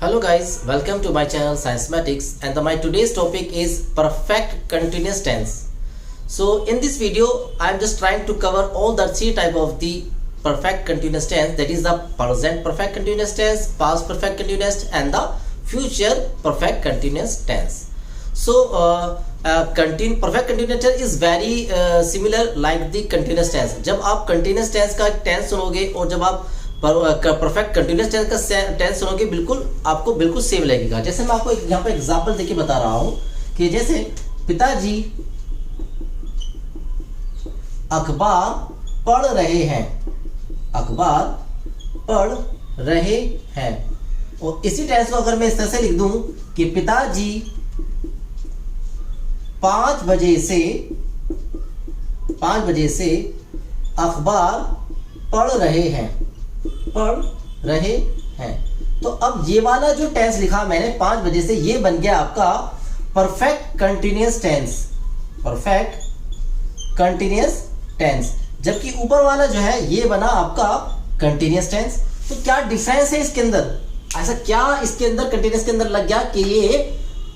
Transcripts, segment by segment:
Hello guys, welcome to my channel Sciencematics, and my today's topic is perfect continuous tense. So in this video I am just trying to cover all the three type of the perfect continuous tense, that is the present perfect continuous tense, past perfect continuous and the future perfect continuous tense. So perfect continuous tense is very similar like the continuous tense. जब आप continuous tense का tense सुनोगे और जब आप perfect continuous tense का tense सुनोगे बिल्कुल आपको बिल्कुल सेम लगेगा। जैसे मैं आपको यहाँ पे एग्जांपल देके बता रहा हूँ कि जैसे पिताजी अखबार पढ़ रहे हैं, अखबार पढ़ रहे हैं। और इसी टेंस को अगर मैं इस तरह से लिख दूं कि पिताजी 5 बजे से अखबार पढ़ रहे हैं, तो अब ये वाला जो टेंस लिखा मैंने 5 बजे से, ये बन गया आपका perfect continuous tense, perfect continuous tense. जबकि ऊपर वाला जो है ये बना आपका कंटिन्यूअस टेंस। तो क्या डिफरेंस है इसके अंदर? ऐसा क्या इसके अंदर कंटिन्यूअस के अंदर लग गया कि ये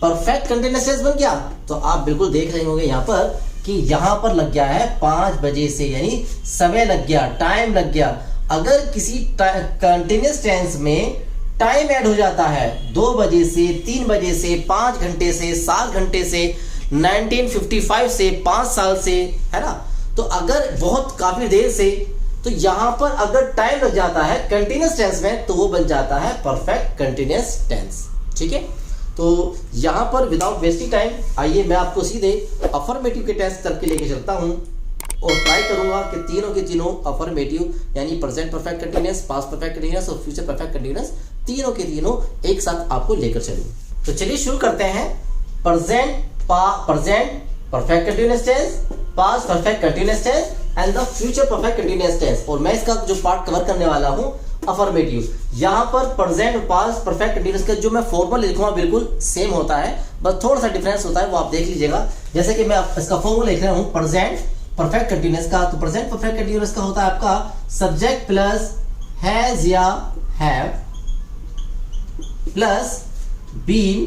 परफेक्ट कंटिन्यूअस टेंस बन गया? तो आप बिल्कुल देख रहे होंगे यहाँ पर कि यहाँ पर लग गया है 5 बजे से, यानी समय लग गया, टाइम लग गया। अगर किसी कंटिन्यूअस टेंस में टाइम ऐड हो जाता है 2 बजे से, 3 बजे से, 5 घंटे से, 7 घंटे से, 1955 से, 5 साल से, है ना, तो अगर बहुत काफी देर से, तो यहां पर अगर टाइम लग जाता है कंटिन्यूअस टेंस में तो वो बन जाता है परफेक्ट कंटिन्यूअस टेंस। ठीक है, तो यहां पर विदाउट वेस्टिंग टाइम आइए मैं आपको सीधे अफर्मेटिव के टेंस तक के लेके चलता हूं और ट्राई करूंगा कि तीनों के तीनों अफर्मेटिव यानी present perfect continuous, past perfect continuous और फ्यूचर परफेक्ट कंटीन्यूअस, तीनों के तीनों एक साथ आपको लेकर चलूं। तो चलिए शुरू करते हैं। Present perfect continuous tense, past perfect continuous tense and the future perfect continuous tense. और मैं इसका जो पार्ट कवर करने वाला हूं अफर्मेटिव। यहां पर प्रेजेंट और पास्ट परफेक्ट कंटीन्यूअस का जो मैं फॉर्मूला लिखूंगा बिल्कुल सेम होता है, बस थोड़ा सा डिफरेंस होता है, वो आप देख लीजिएगा। जैसे कि मैं इसका फॉर्मूला लिख रहा हूं प्रेजेंट परफेक्ट कंटीन्यूअस का, तो प्रेजेंट परफेक्ट कंटीन्यूअस का होता है आपका सब्जेक्ट प्लस हैज या have plus been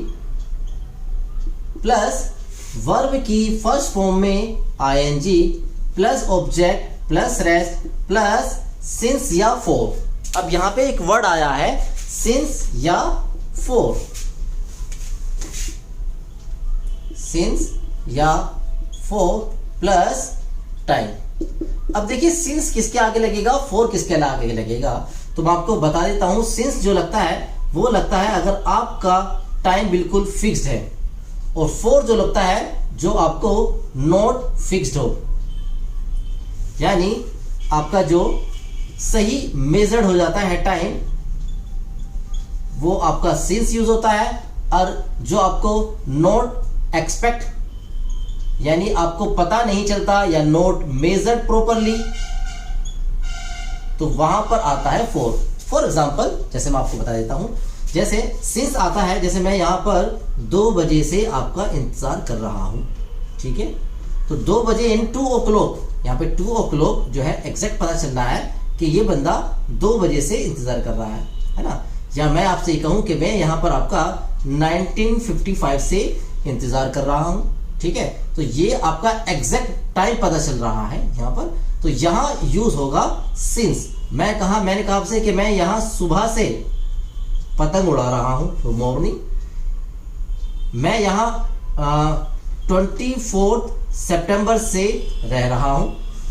plus verb की फर्स्ट फॉर्म में ING plus object plus rest plus since या फॉर। अब यहां पे एक वर्ड आया है सिंस या फॉर, सिंस या फॉर प्लस टाइम। अब देखिए सिंस किसके आगे लगेगा, फॉर किसके आगे लगेगा, तो मैं आपको बता देता हूं। सिंस जो लगता है वो लगता है अगर आपका टाइम बिल्कुल फिक्स्ड है, और फॉर जो लगता है जो आपको नॉट फिक्स्ड हो, यानी आपका जो सही मेजर्ड हो जाता है टाइम, वो आपका सिंस यूज होता है। और जो आपको नॉट एक्सपेक्ट यानी आपको पता नहीं चलता या नोट मेजर्ड प्रॉपरली, तो वहां पर आता है फॉर। फॉर एग्जाम्पल जैसे मैं आपको बता देता हूं, जैसे सिंस आता है, जैसे मैं यहां पर 2 बजे से आपका इंतजार कर रहा हूं, ठीक है, तो 2 बजे इन 2 o'clock, यहां पे 2 o'clock जो है एग्जैक्ट पता चल रहा है कि ये बंदा 2 बजे से इंतजार कर रहा है ना। या मैं आपसे कहूं कि मैं यहां पर आपका 1955 से इंतजार कर रहा हूं, ठीक है, तो ये आपका एग्जैक्ट टाइम पता चल रहा है यहां पर, तो यहां यूज होगा सिंस। मैंने कहा आपसे कि मैं यहां सुबह से पतंग उड़ा रहा हूं, तो मॉर्निंग। मैं यहां 24 सितंबर से रह रहा हूं,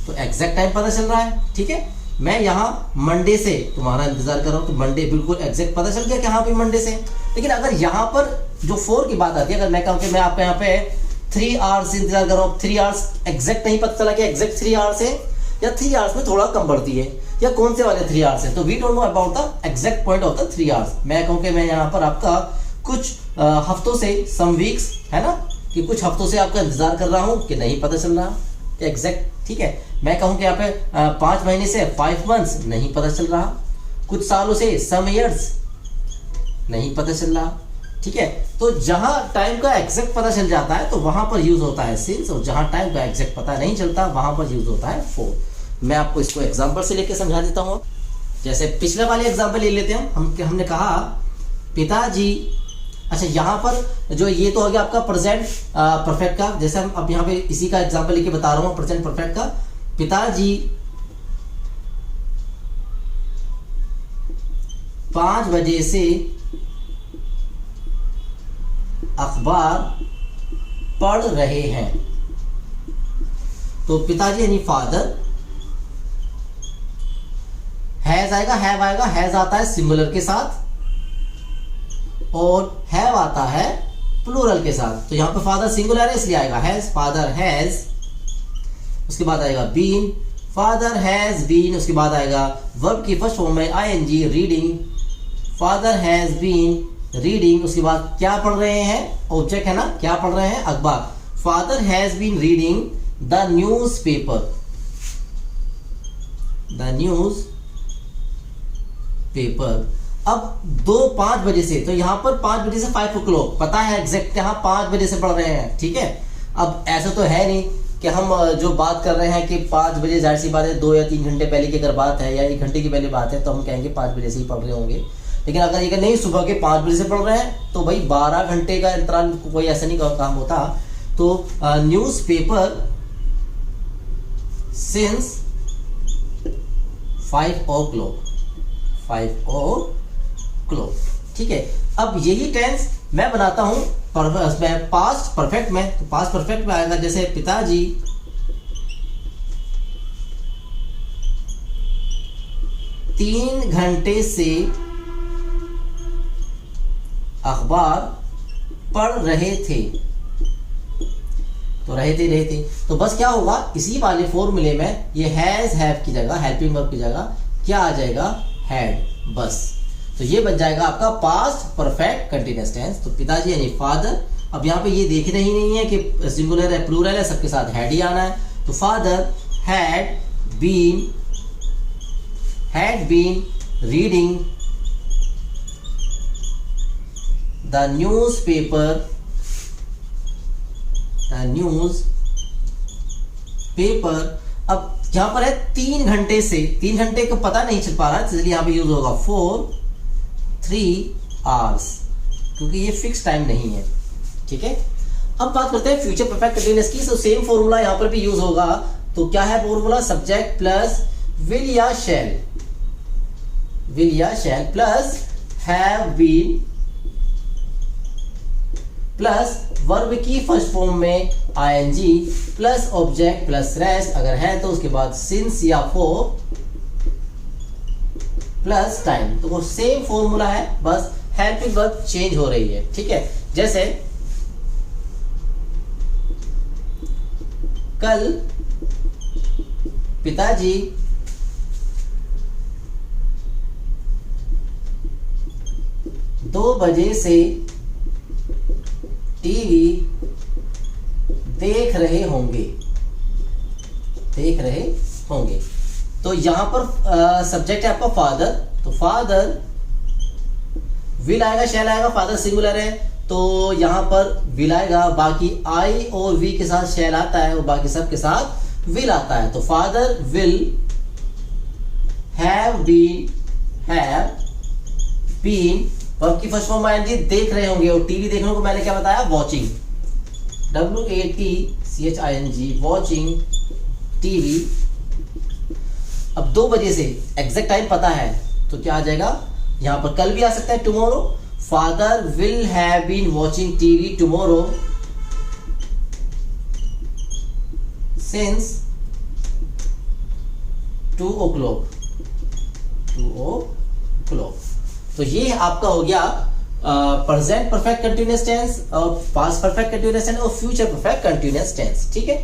तो एग्जैक्ट टाइम पता चल रहा है, ठीक है। मैं यहां मंडे से तुम्हारा इंतजार कर रहा हूं, तो मंडे बिल्कुल एग्जैक्ट पता चल गया कि हाँ भी मंडे से। लेकिन अगर यहां पर जो फॉर की बात आती है, अगर मैं कहूं कि मैं आपके यहाँ पे 3 आवर्स इंतजार कर रहा हूं, 3 आवर्स एग्जैक्ट नहीं पता चला कि एग्जैक्ट 3 आवर्स है या 3 आवर्स में थोड़ा कम बढ़ती है, या कौन से वाले 3 आवर्स है, तो we don't know about the exact point of the 3 hours. मैं कहूं कि मैं यहाँ पर आपका कुछ हफ्तों से, सम वीक्स, है ना, कि कुछ हफ्तों से आपका इंतजार कर रहा हूं कि नहीं पता चल रहा एग्जैक्ट, ठीक है। मैं कहूं कि यहाँ पे 5 महीने से 5 months नहीं पता चल रहा, कुछ सालों से सम ईयर्स नहीं पता चल रहा, ठीक है। तो जहां टाइम का एग्जैक्ट पता चल जाता है तो वहां पर यूज होता है सिंस, और जहां टाइम का एग्जैक्ट पता नहीं चलता वहां पर यूज होता है फॉर। मैं आपको इसको एग्जांपल से लेके समझा देता हूं। जैसे पिछले वाले एग्जांपल ले लेते हैं हमने कहा पिताजी, अच्छा यहाँ पर जो ये तो हो गया आपका प्रेजेंट परफेक्ट का, जैसे हम अब यहाँ पे इसी का एग्जांपल लेके बता रहा हूँ प्रेजेंट परफेक्ट का। पिताजी 5 बजे से अखबार पढ़ रहे हैं। तो पिताजी यानी फादर, हैज आएगा, हैव आएगा, हैज आता है सिंगुलर के साथ और हैव आता है प्लूरल के साथ। तो यहां पे फादर सिंगुलर है इसलिए आएगा हैज, फादर हैज। उसके बाद आएगा बीन, फादर हैज बीन। उसके बाद आएगा वर्ब की फर्स्ट फॉर्म में ING, reading, father has been reading. उसके बाद क्या पढ़ रहे हैं, ऑब्जेक्ट है ना, क्या पढ़ रहे हैं, अखबार। Father has been reading the newspaper, the newspaper. अब 5 बजे से, तो यहां पर 5 बजे से 5 o'clock पता है एग्जैक्ट, यहां 5 बजे से पढ़ रहे हैं, ठीक है। अब ऐसा तो है नहीं कि हम जो बात कर रहे हैं कि 5 बजे, जाहिर सी बात है 2 या 3 घंटे पहले की अगर बात है या 1 घंटे की पहले बात है तो हम कहेंगे 5 बजे से ही पढ़ रहे होंगे। लेकिन अगर ये नहीं सुबह के 5 बजे से पढ़ रहे हैं तो भाई 12 घंटे का अंतराल कोई ऐसा नहीं काम होता। तो news paper since 5 o'clock, 5 o'clock, ठीक है। अब यही टेंस मैं बनाता हूं पास्ट परफेक्ट में। तो पास्ट परफेक्ट में आएगा जैसे पिताजी 3 घंटे से अखबार पढ़ रहे थे। तो रहे थे, तो बस क्या होगा, इसी वाले फॉर्मूले में ये हैज हैव की जगह, हेल्पिंग वर्ब की जगह क्या आ जाएगा, हैड, बस। तो ये बन जाएगा आपका पास्ट परफेक्ट कंटीन्यूअस टेंस। तो पिताजी यानी फादर, अब यहाँ पे ये देखना ही नहीं है कि सिंगुलर है प्लूरल है, सबके साथ हैड ही आना है। तो father had been reading the newspaper. अब यहां पर है 3 घंटे से, 3 घंटे को पता नहीं चल पा रहा है इसलिए यहां पे यूज होगा 3 hours, क्योंकि ये फिक्स टाइम नहीं है, ठीक है। अब बात करते हैं फ्यूचर परफेक्ट कंटीन्यूअस की। तो सेम फॉर्मूला यहां पर भी यूज होगा। तो क्या है फॉर्मूला, सब्जेक्ट प्लस विल या shall plus have been plus verb की फर्स्ट फॉर्म में ING plus object plus rest, अगर है तो उसके बाद सिंस या फॉर प्लस टाइम। तो वो सेम फॉर्मूला है, बस हेल्पिंग वर्ब चेंज हो रही है, ठीक है। जैसे कल पिताजी 2 बजे से टीवी देख रहे होंगे। तो यहां पर सब्जेक्ट है आपका फादर। तो फादर विल आएगा, शैल आएगा, फादर सिंगुलर है तो यहां पर विल आएगा, बाकी आई और वी के साथ शैल आता है और बाकी सब के साथ विल आता है। तो father will have been verb की फर्स्ट फॉर्म आएंगे, देख रहे होंगे। और टीवी देखने को मैंने क्या बताया, वॉचिंग, WATCHING, वॉचिंग टीवी। अब 2 बजे से एग्जैक्ट टाइम पता है तो क्या आ जाएगा, यहां पर कल भी आ सकता है, tomorrow. Father will have been watching TV tomorrow since 2 o'clock। तो ये आपका हो गया प्रेजेंट परफेक्ट कंटीन्यूअस टेंस और पास्ट परफेक्ट कंटीन्यूअस टेंस और फ्यूचर परफेक्ट कंटीन्यूअस टेंस, ठीक है।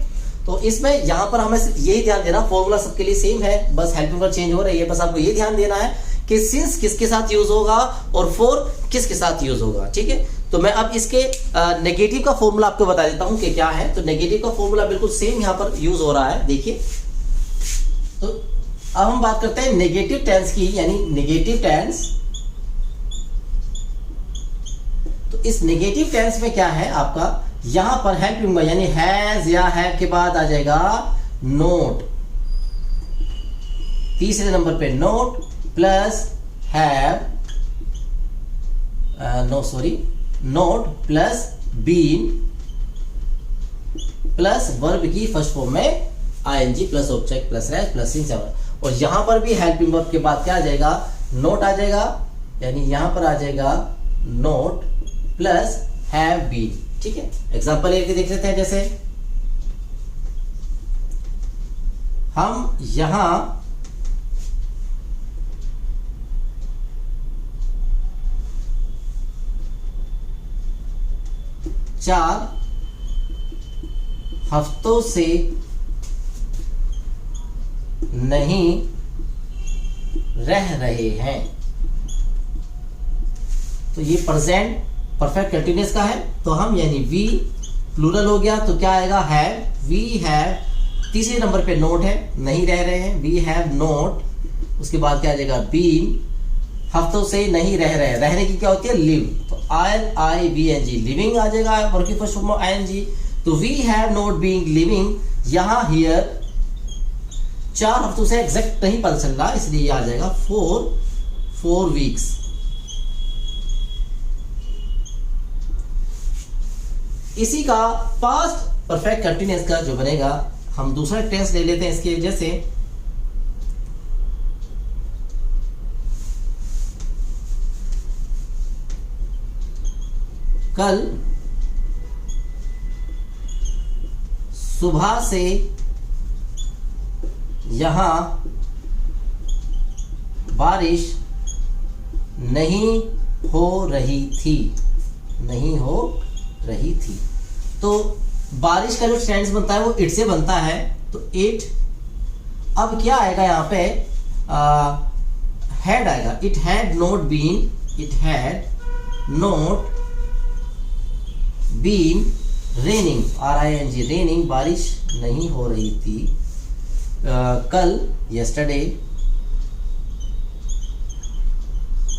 तो इसमें यहां पर हमें सिर्फ यही ध्यान देना, फॉर्मूला सबके लिए सेम है, बस हेल्पिंग वर्ब चेंज हो रही है। बस आपको ये ध्यान देना है कि सिंस किसके साथ यूज होगा और फॉर किसके साथ यूज होगा, ठीक है। तो मैं अब इसके नेगेटिव का फॉर्मूला आपको बता देता हूं कि क्या है। तो नेगेटिव का फॉर्मूला बिल्कुल सेम यहां पर यूज हो रहा है, देखिए। तो अब हम बात करते हैं नेगेटिव टेंस की, यानी नेगेटिव टेंस। तो इस नेगेटिव टेंस में क्या है आपका, यहां पर हेल्पिंग वर्ब यानी हैज या हैव के बाद आ जाएगा नोट, तीसरे नंबर पे not plus have not plus been plus verb की फर्स्ट फॉर्म में ING plus object plus rest plus since. और यहां पर भी हेल्पिंग वर्ब के बाद क्या आ जाएगा, नोट आ जाएगा, यानी यहां पर आ जाएगा नोट प्लस हैव बीन। ठीक है, एग्जांपल लेके देख लेते हैं। जैसे हम यहां चार हफ्तों से नहीं रह रहे हैं, तो ये प्रेजेंट परफेक्ट कंटिन्यूअस का है। तो हम यानी वी प्लूरल हो गया तो क्या आएगा, हैव, वी हैव, तीसरे नंबर पे नोट है, नहीं रह रहे हैं, वी हैव नोट। उसके बाद क्या आ जाएगा, बीन, हफ्तों से नहीं रह रहे हैं, रहने की क्या होती है, लिव, तो LIVNG, लिविंग आ जाएगा वर्ब की फर्स्ट फॉर्म में ING। तो we have not being living, यहां हियर 4 हफ्तों से एग्जैक्ट नहीं पता चल रहा, इसलिए आ जाएगा 4 वीक्स। इसी का पास्ट परफेक्ट कंटिन्यूअस का जो बनेगा, हम दूसरा टेंस ले लेते हैं इसके। जैसे कल सुबह से यहां बारिश नहीं हो रही थी, नहीं हो रही थी। तो बारिश का जो टेंस बनता है वो इट से बनता है, तो इट। अब क्या आएगा यहाँ पे, हैड आएगा, it had not been, it had not been raining, RING, raining, बारिश नहीं हो रही थी कल, yesterday,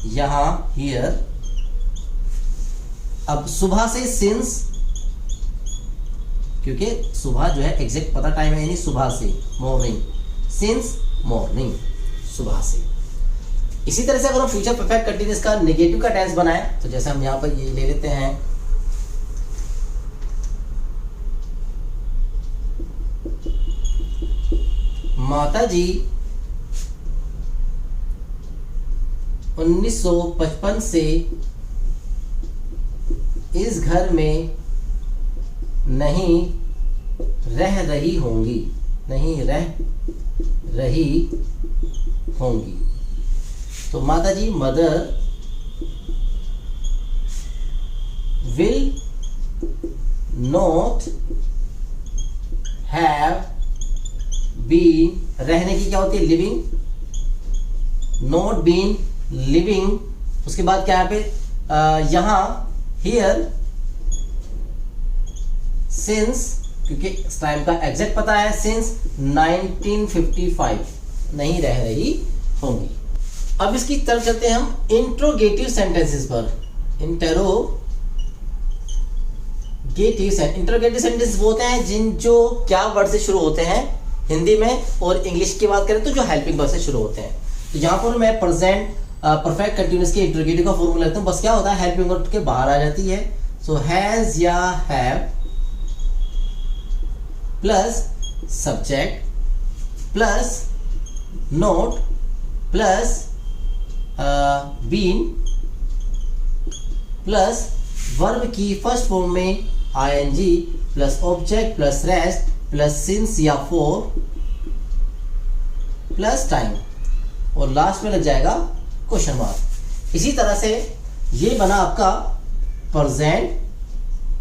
यहां हियर। अब सुबह से सिंस, क्योंकि सुबह जो है एग्जैक्ट पता टाइम है, यानी सुबह से, मॉर्निंग, सिंस मॉर्निंग, सुबह से। इसी तरह से अगर हम फ्यूचर परफेक्ट कंटिन्यूअस का नेगेटिव का टेंस बनाए, तो जैसे हम यहां पर ये ले लेते हैं, माताजी 1955 से इस घर में नहीं रह रही होंगी, नहीं रह रही होंगी। तो माताजी, mother, will not have been, रहने की क्या होती है, लिविंग, नॉट बीन लिविंग। उसके बाद क्या है पे, यहां हियर, सिंस, क्योंकि इस टाइम का एग्जैक्ट पता है, सिंस 1955 नहीं रह रही होंगी। अब इसकी तरफ चलते हैं हम इंट्रोगेटिव सेंटेंसेस पर। इंट्रोगेटिव सेंटेंस वो होते हैं जो क्या वर्ड से शुरू होते हैं हिंदी में, और इंग्लिश की बात करें तो जो हेल्पिंग वर्ब से शुरू होते हैं। तो यहाँ पर मैं प्रेजेंट परफेक्ट कंटिन्यूअस के इंट्रोगेटिव का फॉर्मूला लेता हूँ। बस क्या होता है, हेल्पिंग वर्ब के बाहर आ जाती है। सो हैज या have plus subject plus not plus been plus verb की फर्स्ट फॉर्म में ING plus object plus rest plus since या फॉर प्लस टाइम, और लास्ट में लग जाएगा क्वेश्चन मार्क। इसी तरह से ये बना आपका प्रेजेंट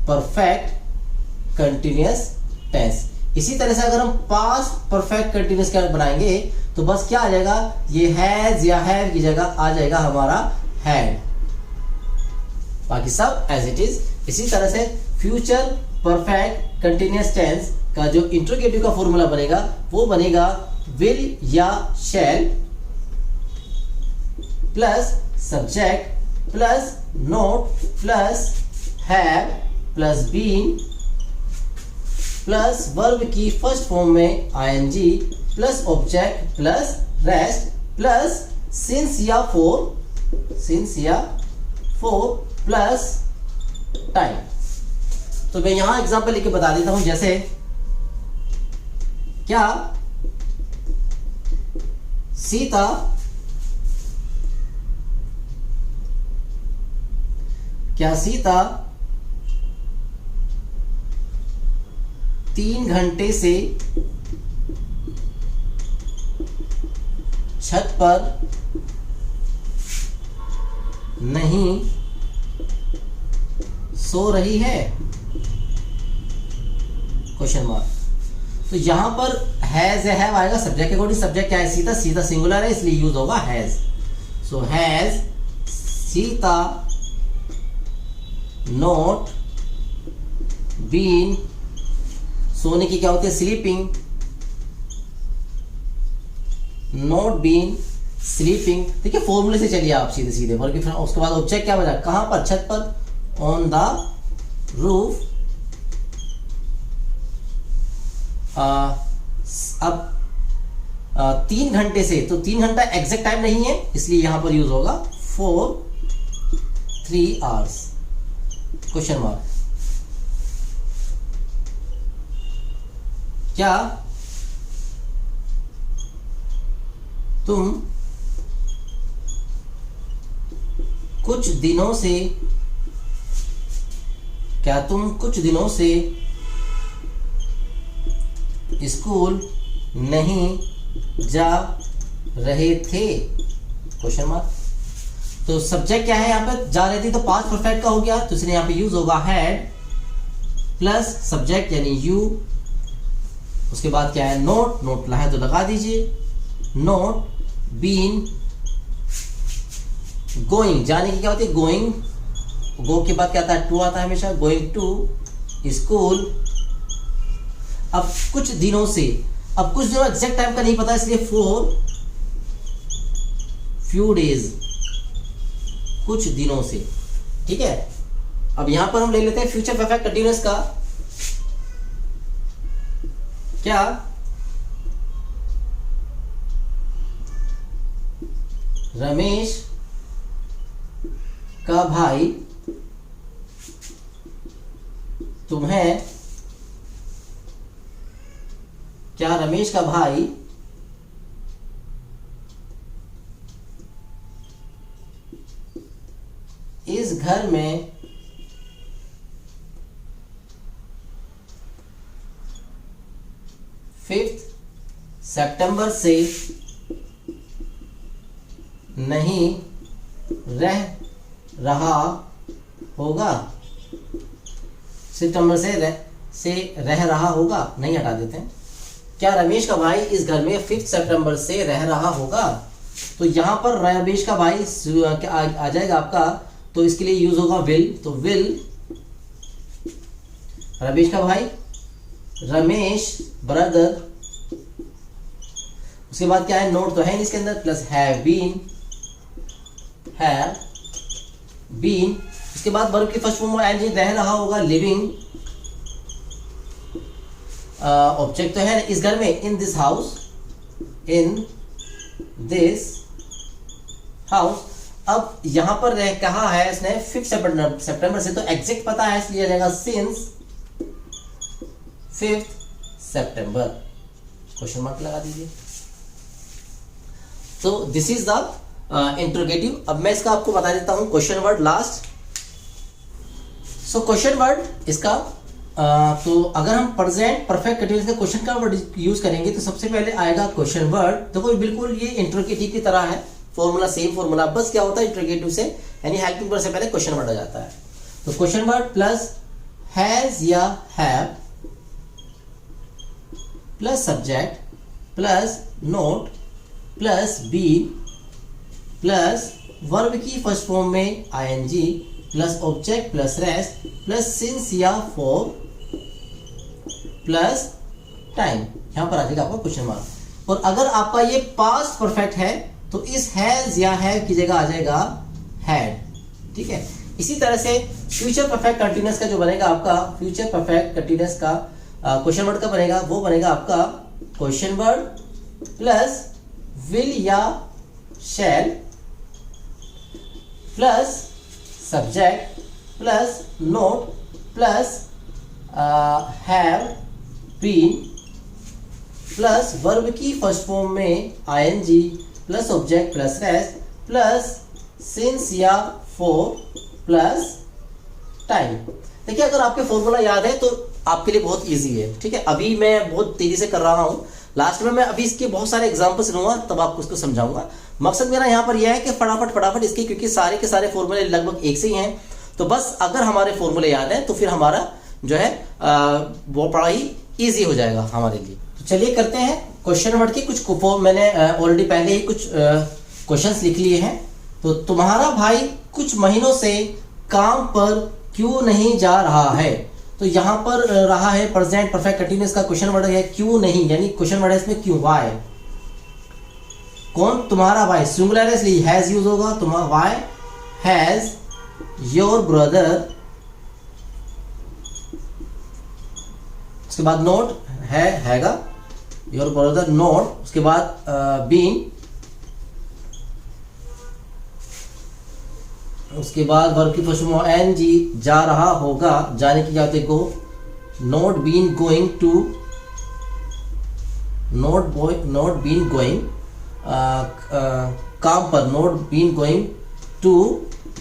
परफेक्ट कंटिन्यूअस टेंस। इसी तरह से अगर हम पास्ट परफेक्ट कंटिन्यूअस का बनाएंगे तो बस क्या आ जाएगा, ये हैज या हैव की जगह आ जाएगा हमारा हैड, बाकी सब एज इट इज। इसी तरह से फ्यूचर परफेक्ट कंटिन्यूअस टेंस का जो इंट्रोगेटिव का फॉर्मूला बनेगा वो बनेगा विल या shall plus subject plus not plus have plus been plus verb की फर्स्ट फॉर्म में ING plus object plus rest plus since या 4 प्लस टाइम। तो मैं यहां एग्जांपल लेके बता देता हूं, जैसे क्या सीता क्या सीता 3 घंटे से छत पर नहीं सो रही है? Question mark. तो यहां पर हैज या हैव आएगा सब्जेक्ट के अकॉर्डिंग। सब्जेक्ट क्या है? सीता। सीता सिंगुलर है इसलिए यूज होगा has. So has Sita not been, सोने की क्या होती है? स्लीपिंग। Not been sleeping. ठीक है, फॉर्मूले से चलिए आप सीधे सीधे। उसके बाद ऑब्जेक्ट क्या बचा? कहां पर? छत पर। On the roof. अब 3 घंटे से, तो 3 घंटा एग्जैक्ट टाइम नहीं है इसलिए यहां पर यूज होगा फॉर 3 आवर्स। Question mark. क्या तुम कुछ दिनों से स्कूल नहीं जा रहे थे? Question mark. तो सब्जेक्ट क्या है यहाँ पे? जा रहे थे, तो पास्ट परफेक्ट का हो गया, तो इसलिए यहाँ पे यूज होगा हैड प्लस सब्जेक्ट यानी यू। उसके बाद क्या है? नोट। नोट है तो लगा दीजिए। नोट बीन गोइंग, जाने की क्या होती है? गोइंग। गो के बाद क्या आता है? टू आता है हमेशा। Going to school. अब कुछ दिनों से, अब कुछ दिनों एग्जैक्ट टाइम का नहीं पता इसलिए फॉर फ्यू डेज, कुछ दिनों से। ठीक है, अब यहां पर हम ले लेते हैं फ्यूचर परफेक्ट कंटीन्यूअस का। क्या रमेश का भाई तुम्हें, क्या रमेश का भाई इस घर में फिफ्थ सितंबर से नहीं रह रहा होगा? सितंबर से रह रहा होगा, नहीं हटा देते हैं। क्या रमेश का भाई इस घर में 5 सितंबर से रह रहा होगा? तो यहां पर रमेश का भाई आ जाएगा आपका, तो इसके लिए यूज होगा विल। तो विल रमेश का भाई, रमेश ब्रदर। उसके बाद क्या है? नोट तो है इसके अंदर, प्लस हैव बीन। उसके बाद वर्ब की फर्स्ट फॉर्म में एनजी, रह रहा होगा लिविंग। ऑब्जेक्ट तो है इस घर में, इन दिस हाउस। अब यहां पर कहा है इसने 5 सितंबर से, तो एग्जैक्ट पता है इसलिए रहेगा सिंस 5 सितंबर। क्वेश्चन मार्क लगा दीजिए। तो दिस इज द इंट्रोगेटिव। अब मैं इसका आपको बता देता हूं question word last. So question word इसका तो अगर हम प्रेजेंट परफेक्ट कंटीन्यूअस का क्वेश्चन का वर्ड यूज करेंगे तो सबसे पहले आएगा क्वेश्चन वर्ड। देखो बिल्कुल ये इंट्रोगेटिव की तरह है, फॉर्मूला सेम फॉर्मूला, बस क्या होता है इंट्रोगेटिव से यानी हेल्पिंग वर्ड से पहले क्वेश्चन वर्ड आ जाता है। तो क्वेश्चन वर्ड प्लस हैज या have plus subject plus not plus been plus verb की फर्स्ट फॉर्म में ING plus object plus rest plus since या फॉर प्लस टाइम। यहां पर आ जाएगा आपका क्वेश्चन मार्क। और अगर आपका ये पास्ट परफेक्ट है तो इस हैज या हैव की जगह आ जाएगा हैड। ठीक है, इसी तरह से फ्यूचर परफेक्ट कंटीन्यूअस का जो बनेगा आपका फ्यूचर परफेक्ट कंटीन्यूअस का क्वेश्चन वर्ड का बनेगा, वो बनेगा आपका क्वेश्चन वर्ड प्लस विल या shall plus subject plus not plus have been plus verb की फर्स्ट फॉर्म में ING plus object plus rest plus since या फॉर प्लस टाइम। देखिए अगर आपके फॉर्मूला याद है तो आपके लिए बहुत इजी है, ठीक है। अभी मैं बहुत तेजी से कर रहा हूँ, लास्ट में मैं अभी इसके बहुत सारे एग्जांपल्स लूंगा तब आपको उसको समझाऊंगा। मकसद मेरा यहाँ पर यह है कि फटाफट इसके, क्योंकि सारे के सारे फॉर्मूले लगभग एक से ही हैं, तो बस अगर हमारे फॉर्मूले याद है तो फिर हमारा जो है वो पढ़ाई ईजी हो जाएगा हमारे लिए। तो चलिए करते हैं क्वेश्चन नंबर की कुछ मैंने ऑलरेडी पहले ही कुछ क्वेश्चंस लिख लिए हैं। तो तुम्हारा भाई कुछ महीनों से काम पर क्यों नहीं जा रहा है, तो यहाँ पर रहा है प्रेजेंट परफेक्ट कंटीन्यूअस का क्वेश्चन वर्ड है क्यों नहीं, यानी क्वेश्चन वर्ड है इसमें क्यों, वाई। कौन तुम्हारा भाई, सिंगुलर है इसलिए हैज यूज होगा, तुम्हारा वाई हैज योर ब्रदर, उसके बाद नोट हैगा योर ब्रदर नोट, उसके बाद बीन, उसके बाद वर्ब की फर्स्ट फॉर्म एनजी जा रहा होगा, जाने की क्या होती है go, not been going to, not been going काम पर, not been going to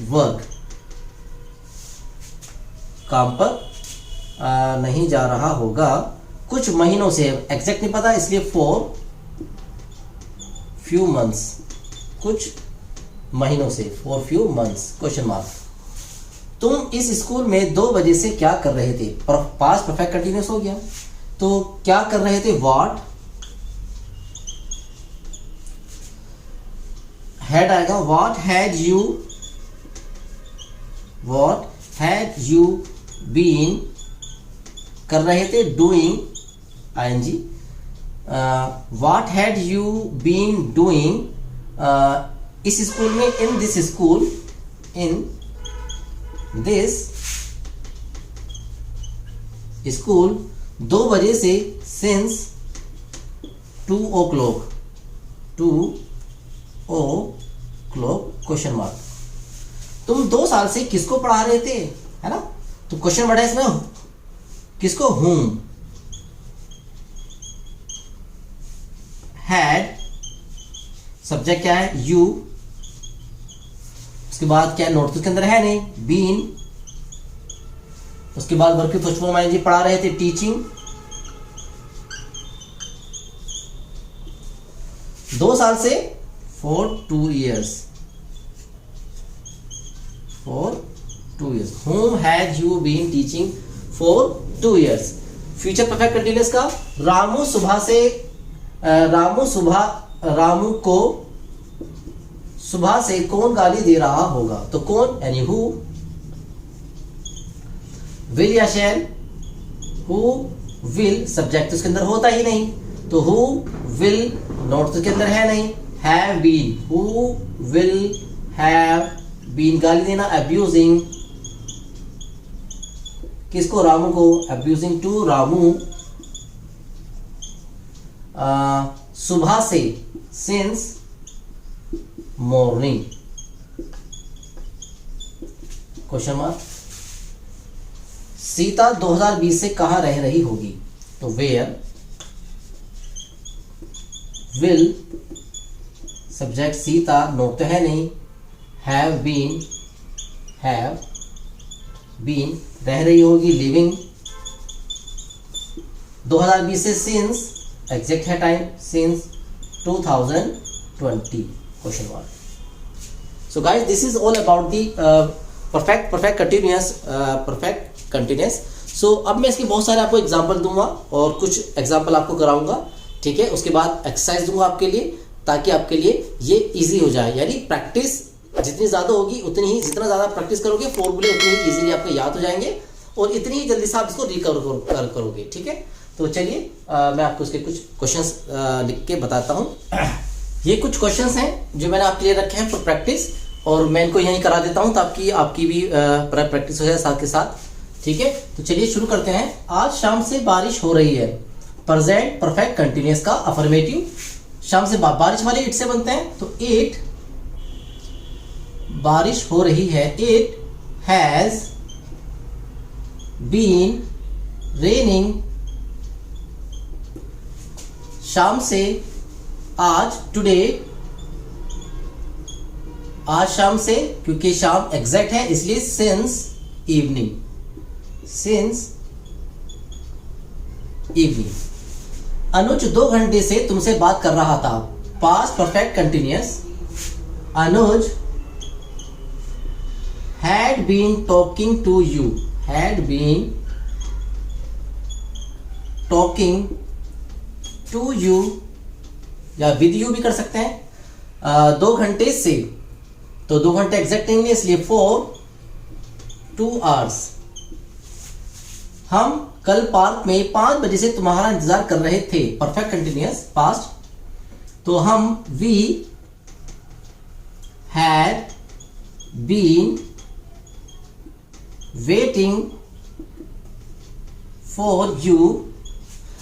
work, काम पर नहीं जा रहा होगा कुछ महीनों से, एग्जैक्ट नहीं पता इसलिए फॉर फ्यू मंथ्स, कुछ महीनों से, for few months question mark. तुम इस स्कूल में 2 बजे से क्या कर रहे थे, पास्ट परफेक्ट कंटीन्यूअस हो गया, तो क्या कर रहे थे, व्हाट हैड आएगा, व्हाट हैड यू बीन कर रहे थे, doing ING, what had you been doing इस स्कूल में, in this school, in this school 2 बजे से, since 2 o'clock, 2 o'clock question mark. तुम 2 साल से किसको पढ़ा रहे थे, है ना, तो क्वेश्चन वर्ड है इसमें किसको, whom, had सब्जेक्ट क्या है यू, उसके बाद क्या नोट तो उसके अंदर है नहीं, बीन, उसके बाद वर्ब की फर्स्ट फॉर्म आएंगे, पढ़ा रहे थे टीचिंग, 2 साल से for 2 years, whom had you been teaching for 2 years। Future perfect continuous का, रामू को सुबह से कौन गाली दे रहा होगा, तो कौन यानी हु, विल या शैल, हु विल सब्जेक्ट उसके अंदर होता ही नहीं, तो हु विल नोट उसके अंदर है नहीं, have been, who will have been गाली देना, अब्यूजिंग किसको, रामू को, अब्यूजिंग टू रामू, सुबह से, since morning question mark. Sita 2020 से कहां रह रही होगी, तो where, will subject Sita not तो है नहीं, हैव बीन रह रही होगी, लिविंग, 2020 से सिंस एग्जैक्ट है time, since 2020 question mark. So guys this is all about the perfect continuous. सो अब मैं इसके बहुत सारे आपको एग्जांपल दूंगा और कुछ एग्जांपल आपको कराऊंगा, ठीक है। उसके बाद एक्सरसाइज दूंगा आपके लिए, ताकि आपके लिए ये इजी हो जाए, यानी प्रैक्टिस जितनी ज़्यादा होगी उतनी ही, जितना ज़्यादा प्रैक्टिस करोगे फॉर्मूले उतनी ही इजीली आपको याद हो जाएंगे और इतनी ही जल्दी से आप इसको रिकवर करोगे, ठीक है। तो चलिए मैं आपको उसके कुछ क्वेश्चंस लिख के बताता हूँ। ये कुछ क्वेश्चंस हैं जो मैंने आपके लिए रखे हैं फॉर प्रैक्टिस, और मैं इनको यहीं करा देता हूँ ताकि आपकी भी प्रैक्टिस हो जाए साथ के साथ, ठीक है। तो चलिए शुरू करते हैं। आज शाम से बारिश हो रही है, प्रेजेंट परफेक्ट कंटिन्यूअस का अफर्मेटिव, शाम से बारिश वाले इट से बनते हैं, तो इट बारिश हो रही है, इट हैज बीन रेनिंग, शाम से, आज, टुडे, आज शाम से, क्योंकि शाम एग्जैक्ट है इसलिए since evening, since evening. Anuj 2 घंटे से तुमसे बात कर रहा था, past perfect continuous. Anuj had been talking to you, had been talking to you या विद यू भी कर सकते हैं। 2 घंटे से, तो 2 घंटे एग्जैक्ट नहीं है इसलिए फॉर 2 hours। हम कल पार्क में 5 बजे से तुम्हारा इंतजार कर रहे थे, परफेक्ट कंटिन्यूअस पास्ट। तो हम we had been waiting for you.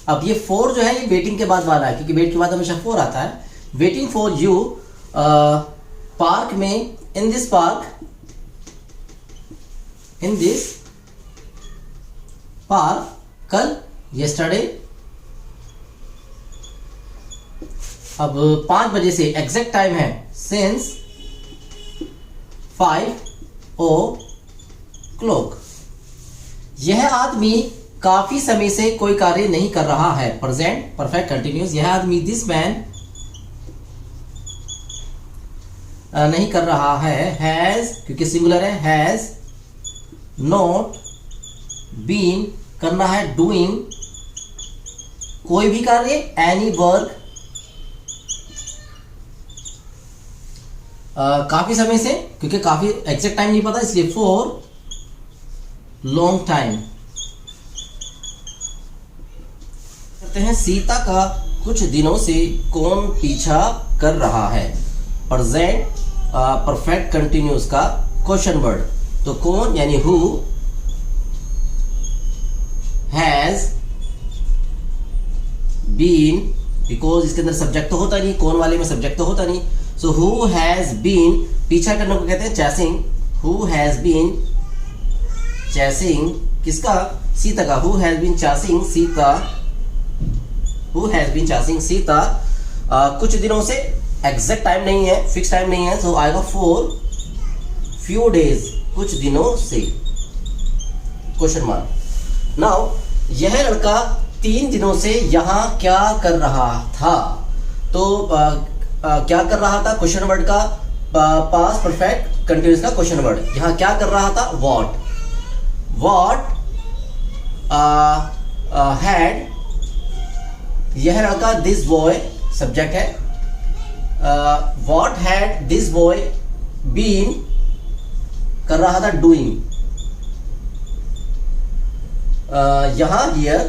अब ये फॉर जो है ये वेटिंग के बाद वाला है, क्योंकि वेट के बाद हमेशा फॉर आता है। वेटिंग फॉर यू पार्क में, in this park, in this park, कल, yesterday। अब 5 बजे से एग्जैक्ट टाइम है since 5 o'clock। यह आदमी काफी समय से कोई कार्य नहीं कर रहा है, प्रेजेंट परफेक्ट कंटिन्यूअस। यह आदमी, दिस मैन, नहीं कर रहा है, हैज, क्योंकि सिंगुलर है, हैज नॉट बीन, करना है डूइंग, कोई भी कार्य, एनी वर्क, काफी समय से, क्योंकि काफी एग्जैक्ट टाइम नहीं पता इसलिए फॉर लॉन्ग टाइम। कहते हैं सीता का कुछ दिनों से कौन पीछा कर रहा है, प्रेजेंट परफेक्ट कंटिन्यूअस का क्वेश्चन वर्ड। तो कौन यानी हु हैज बीन, बिकॉज इसके अंदर सब्जेक्ट तो होता नहीं, कौन वाले में सब्जेक्ट तो होता नहीं। सो हु हैज बीन, पीछा करने को कहते हैं chasing. Who has been chasing, किसका, सीता का। Who has been chasing Sita, who has been chasing Sita कुछ दिनों से, एग्जैक्ट टाइम नहीं है, फिक्स टाइम नहीं है, तो आएगा फॉर फ्यू डेज, कुछ दिनों से, क्वेश्चन मार्क। नाउ यह लड़का 3 दिनों से यहाँ क्या कर रहा था। तो क्या कर रहा था, क्वेश्चन वर्ड का पास्ट परफेक्ट कंटिन्यूअस का क्वेश्चन वर्ड। यहाँ क्या कर रहा था, व्हाट हैड, यह लड़का, दिस बॉय सब्जेक्ट है, what had this boy been, कर रहा था डूइंग। यहां हियर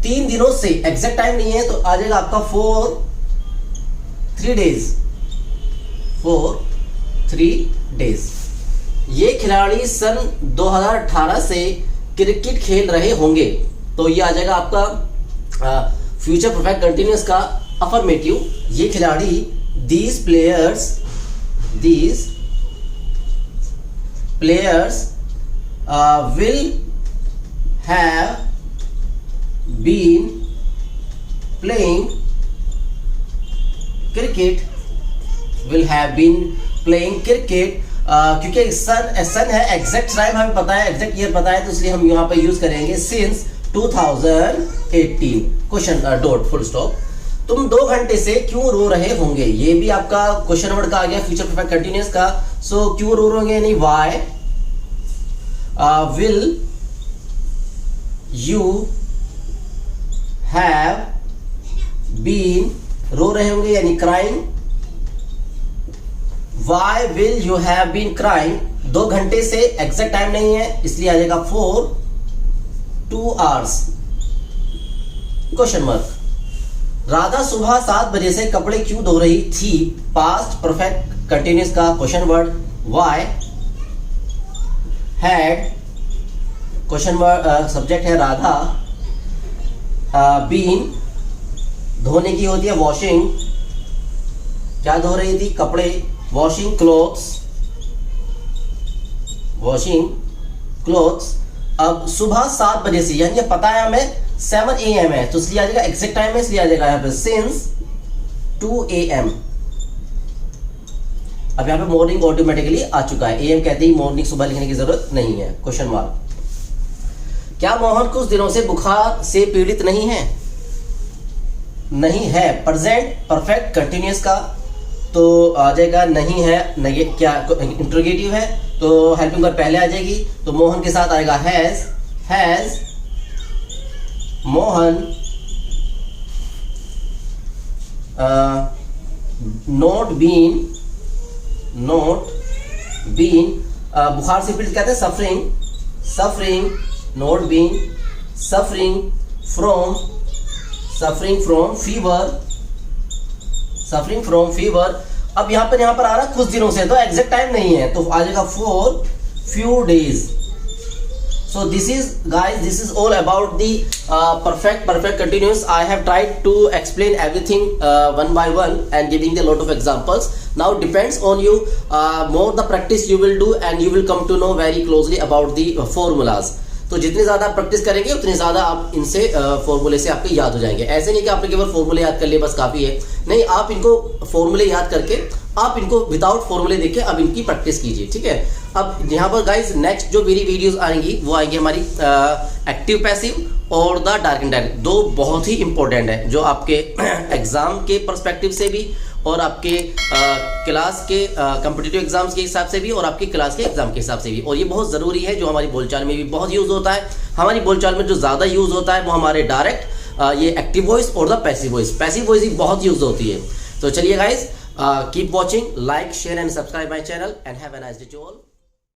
3 दिनों से, एग्जैक्ट टाइम नहीं है तो आ जाएगा आपका फॉर 3 डेज, फॉर 3 डेज। ये खिलाड़ी सन 2018 से क्रिकेट खेल रहे होंगे, तो ये आ जाएगा आपका फ्यूचर परफेक्ट कंटिन्यूअस का अफर्मेटिव। ये खिलाड़ी, these players will have been playing cricket, will have been playing cricket। क्योंकि सन है, एग्जैक्ट टाइम हमें पता है, एग्जैक्ट ईयर पता है, तो इसलिए हम यहाँ पे यूज करेंगे since 2018, question dot full stop. तुम 2 घंटे से क्यों रो रहे होंगे, ये भी आपका क्वेश्चन वर्ड का आ गया, फ्यूचर परफेक्ट कंटिन्यूअस का। सो क्यों रो रहे होंगे यानी why will you have been, रो रहे होंगे यानी crying। why will you have been crying, 2 घंटे से, एग्जैक्ट टाइम नहीं है इसलिए आ जाएगा for 2 hours, question mark. Radha सुबह 7 बजे से कपड़े क्यों धो रही थी, पास्ट परफेक्ट कंटिन्यूअस का question word. Why had, question word subject है राधा, बीन, धोने की होती है वॉशिंग, क्या धो रही थी, कपड़े, वॉशिंग क्लोथ्स, वॉशिंग क्लोथ्स। अब सुबह 7 बजे से, यानी ये पता है हमें 7 AM है, तो इसलिए आ जाएगा एग्जैक्ट टाइम में, इसलिए आ जाएगा यहाँ पे सिंस 2 AM। अब यहाँ पे मॉर्निंग ऑटोमेटिकली आ चुका है, AM कहते ही मॉर्निंग सुबह लिखने की जरूरत नहीं है। Question mark. क्या मोहन कुछ दिनों से बुखार से पीड़ित नहीं है? नहीं है, प्रेजेंट परफेक्ट कंटिन्यूअस का, तो आ जाएगा नहीं है, क्या इंट्रोगेटिव है तो हेल्पिंग वर्ब पहले आ जाएगी, तो मोहन के साथ आएगा हैज मोहन नॉट बीन बुखार से पीड़ित कहते हैं suffering not been suffering from fever. अब यहाँ पर आ रहा कुछ दिनों से, तो एग्जैक्ट टाइम नहीं है, तो आ जाएगा for few days. So this is all about the perfect continuous. I have tried to explain everything one by one and giving a lot of examples. Now depends on you. More the practice you will do and you will come to know very closely about the formulas. तो जितनी ज़्यादा practice करेंगे उतनी ज़्यादा आप इनसे फॉर्मूले से आपके याद हो जाएंगे। ऐसे नहीं कि आपने केवल फॉर्मूले याद कर लिए बस काफ़ी है, नहीं, आप इनको फॉर्मूले याद करके आप इनको विदाउट फॉर्मूले देख के अब इनकी प्रैक्टिस कीजिए, ठीक है। अब यहाँ पर गाइज नेक्स्ट जो मेरी वीडियोस आएंगी वो आएंगी हमारी एक्टिव पैसिव और द डायरेक्ट इनडायरेक्ट, दो बहुत ही इंपॉर्टेंट है जो आपके एग्जाम के पर्सपेक्टिव से भी और आपके क्लास के कॉम्पिटिटिव एग्जाम्स के हिसाब से भी और आपके क्लास के एग्जाम के हिसाब से भी, और ये बहुत ज़रूरी है जो हमारी बोलचाल में भी बहुत यूज़ होता है। हमारी बोलचाल में जो ज़्यादा यूज़ होता है वो हमारे डायरेक्ट ये एक्टिव वॉइस और द पैसिव वॉइस ही बहुत यूज़ होती है। तो चलिए guys, keep watching, like share and subscribe my channel and have a nice day to all.